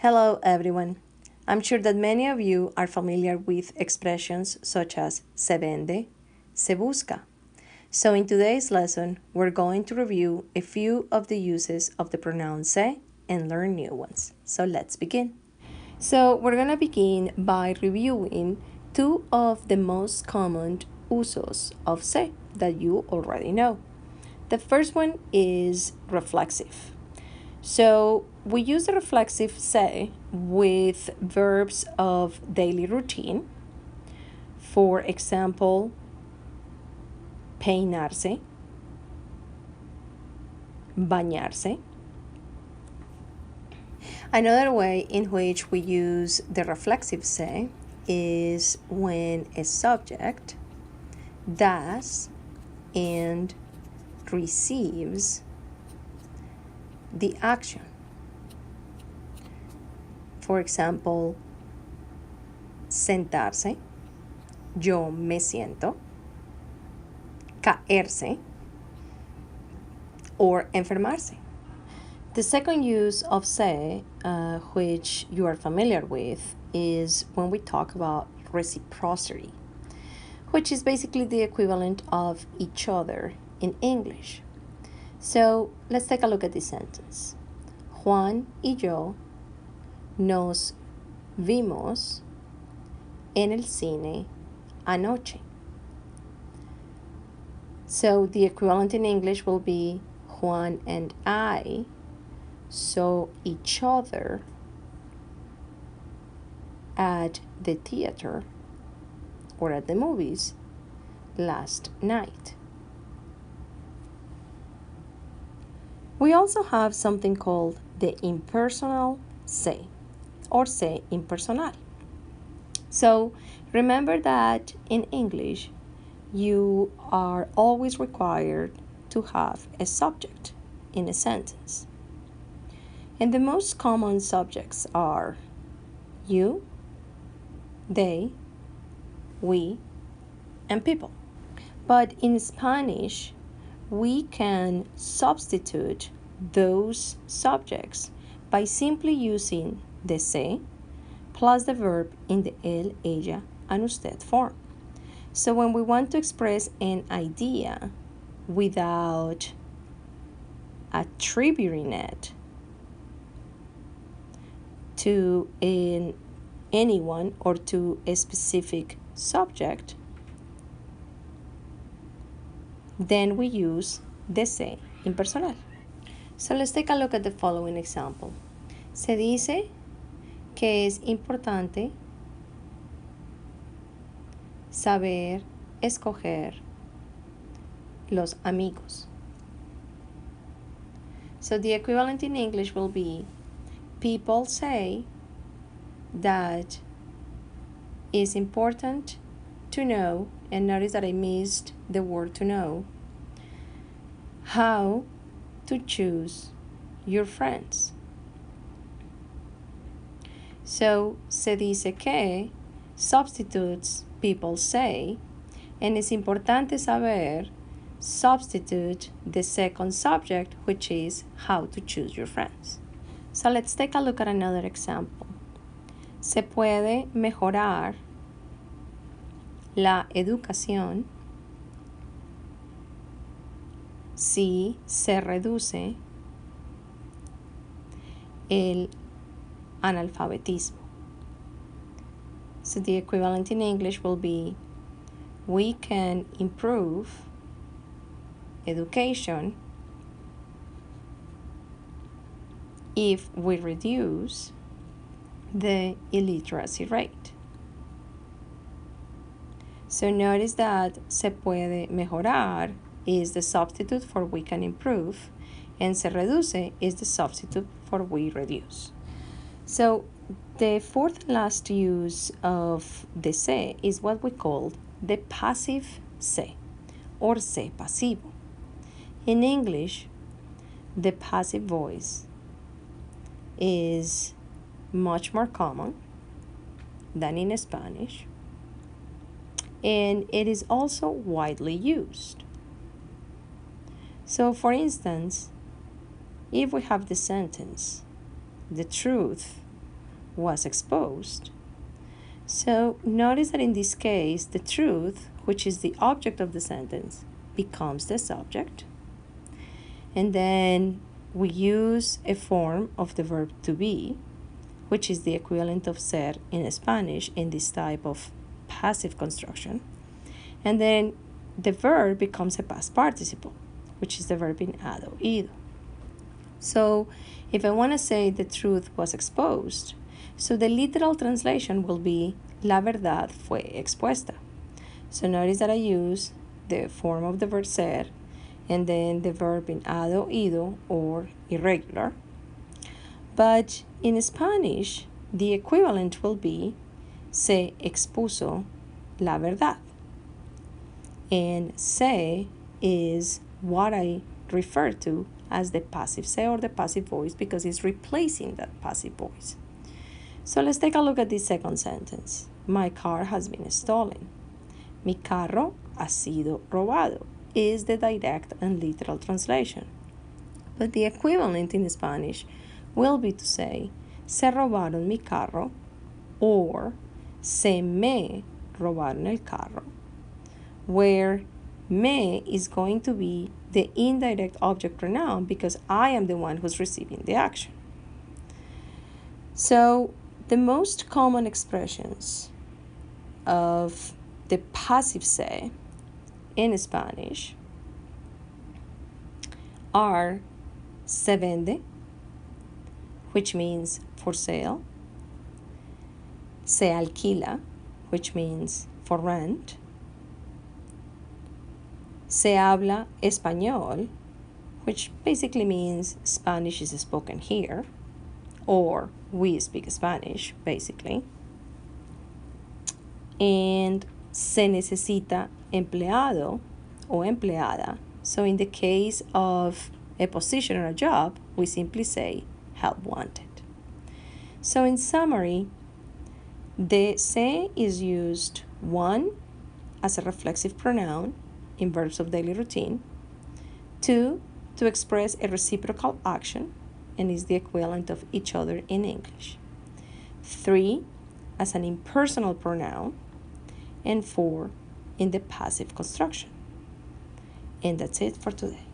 Hello, everyone. I'm sure that many of you are familiar with expressions such as se vende, se busca. So in today's lesson, we're going to review a few of the uses of the pronoun se and learn new ones. So let's begin. So we're going to begin by reviewing two of the most common usos of se that you already know. The first one is reflexive. So we use the reflexive se with verbs of daily routine. For example, peinarse, bañarse. Another way in which we use the reflexive se is when a subject does and receives the action. For example, sentarse, yo me siento, caerse, or enfermarse. The second use of se, which you are familiar with, is when we talk about reciprocity, which is basically the equivalent of each other in English. So let's take a look at this sentence. Juan y yo nos vimos en el cine anoche. So the equivalent in English will be Juan and I saw each other at the theater or at the movies last night. We also have something called the impersonal se or se impersonal. So remember that in English, you are always required to have a subject in a sentence. And the most common subjects are you, they, we, and people. But in Spanish, we can substitute those subjects by simply using the se plus the verb in the él, ella, and usted form. So when we want to express an idea without attributing it to anyone or to a specific subject, then we use the se impersonal. So let's take a look at the following example. Se dice que es importante saber escoger los amigos. So the equivalent in English will be people say that it's important to know, and notice that I missed the word to know, how to choose your friends. So, se dice que substitutes people say, and it's importante saber substitute the second subject, which is how to choose your friends. So let's take a look at another example. Se puede mejorar la educación si se reduce el analfabetismo. So the equivalent in English will be we can improve education if we reduce the illiteracy rate. So notice that se puede mejorar is the substitute for we can improve, and se reduce is the substitute for we reduce. So the fourth and last use of the se is what we call the passive se or se pasivo. In English, the passive voice is much more common than in Spanish, and it is also widely used. So, for instance, if we have the sentence, the truth was exposed. So notice that in this case, the truth, which is the object of the sentence, becomes the subject. And then we use a form of the verb to be, which is the equivalent of ser in Spanish in this type of passive construction. And then the verb becomes a past participle, which is the verb in hado, ido. So if I want to say the truth was exposed, so the literal translation will be la verdad fue expuesta. So notice that I use the form of the verb ser and then the verb in hado, ido, or irregular. But in Spanish, the equivalent will be se expuso la verdad. And se is what I refer to as the passive se or the passive voice because it's replacing that passive voice. So let's take a look at this second sentence. My car has been stolen. Mi carro ha sido robado is the direct and literal translation. But the equivalent in Spanish will be to say se robaron mi carro or se me robaron el carro, where me is going to be the indirect object pronoun because I am the one who's receiving the action. So the most common expressions of the passive se in Spanish are se vende, which means for sale, se alquila, which means for rent, se habla español, which basically means Spanish is spoken here, or we speak Spanish, basically. And se necesita empleado o empleada. So in the case of a position or a job, we simply say help wanted. So in summary, the se is used, 1, as a reflexive pronoun in verbs of daily routine, 2, to express a reciprocal action and is the equivalent of each other in English, 3, as an impersonal pronoun, and 4, in the passive construction. And that's it for today.